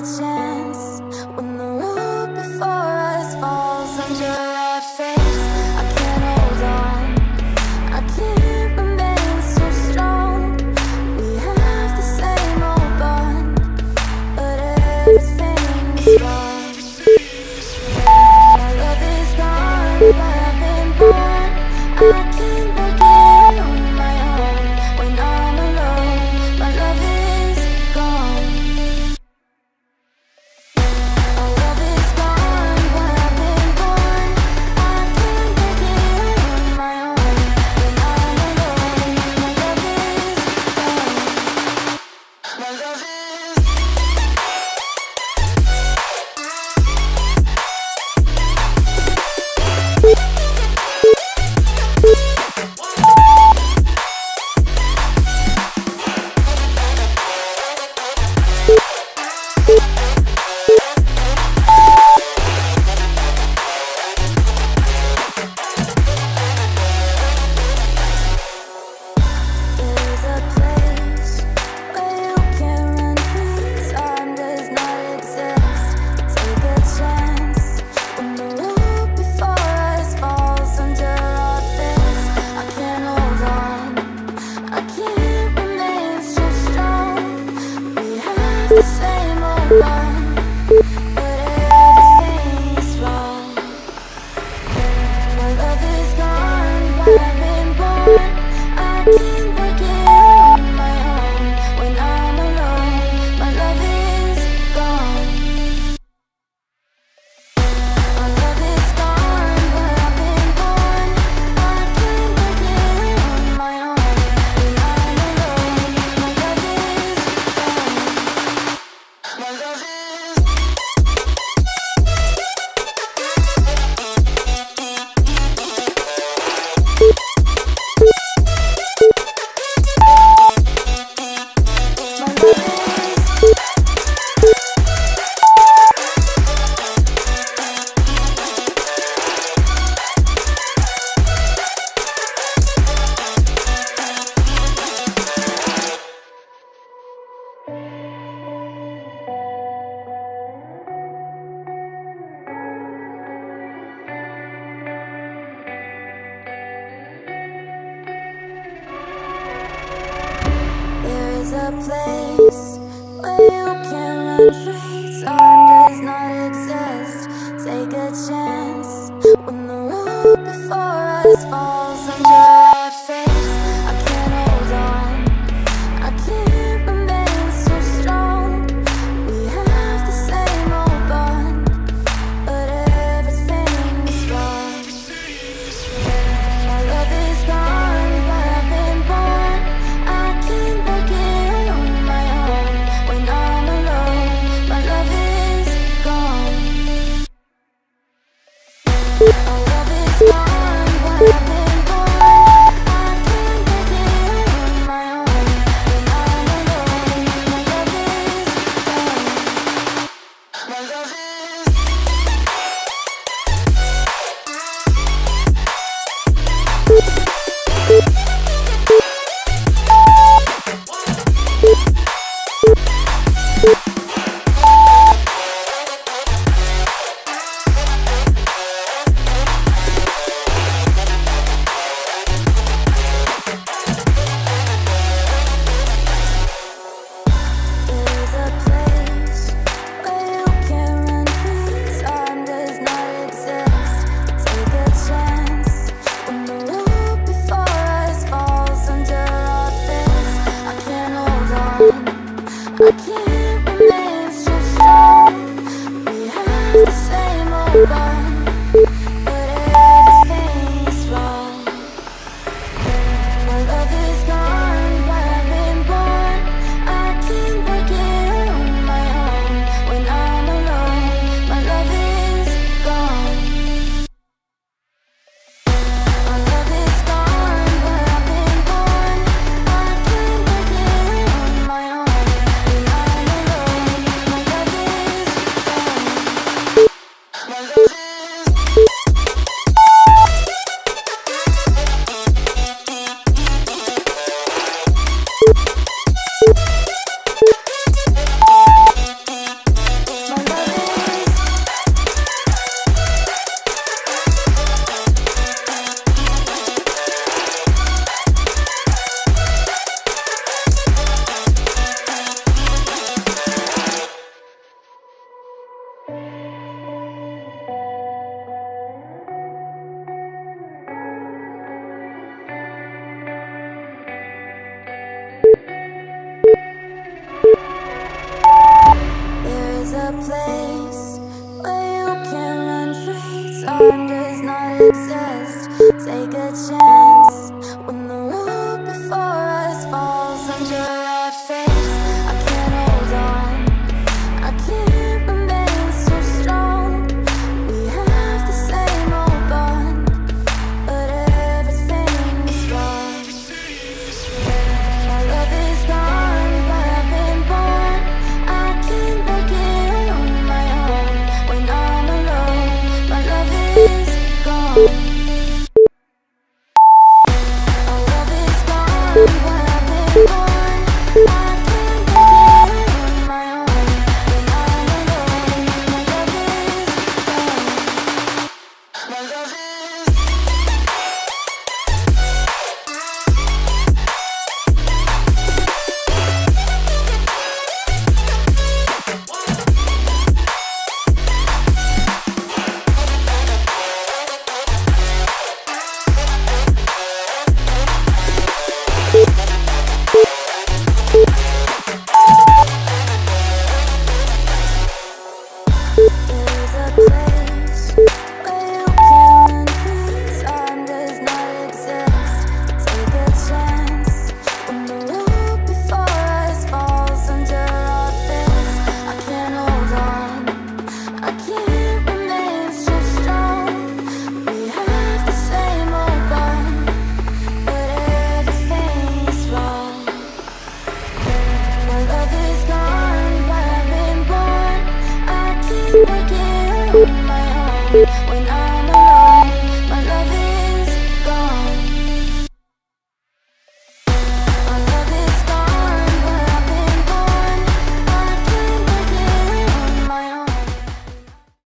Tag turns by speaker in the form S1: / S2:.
S1: chance when the road before us falls under our face. I can't hold on, I can't remain so strong. We have the same old bond, but everything's wrong. My love is gone, but I've been born. I can't make it on my own. When I'm alone, my love is gone. My love is gone, but I've been born. I can't make it on my own. When I'm alone, my love is gone. My love is the same old bond, but everything's wrong. My love is gone, but I've been born. I can't make it on my own. When I'm alone, my love is gone. My love is gone, but I've been born. I can't make it on my own. When I'm alone, my love is gone. My love is a place where you can run free. Time does not exist. Take a chance when the road before us falls under our face. I can't hold on, I can't remain so strong. We have the same old bond, but everything's wrong. My love is gone, but I've been born. I can't make it on my own. When I'm alone, my love is gone. My love is gone, but I've been born. I can't make it on my own. When I'm alone, my love is gone. My love is I can't remain so strong. We have the same old bond, but everything's wrong. My love is gone, but I've been born. I can't make it on my own. When I'm alone, my love is gone. My love is gone, but I've been born. I can't make it on my own. When I'm alone, my love is gone. My love is a place where you can run free. Time does not exist. Take a chance when the road before us falls under our face. I can't hold on, I can't remain so strong. We have the same old bond, but everything is wrong. My love is gone, but I've been born. I can't make it on my own. When I'm alone, my love is gone. My love is gone, but I've been born. I can't make it on my own. When I'm alone, my love is gone. My love is There's a place where you can run free. Time does not exist. Take a chance when the road before us falls under our face. I can't hold on, I can't remain so strong. We have the same old bond, but everything's wrong. My love is gone, but I've been born. I can't make it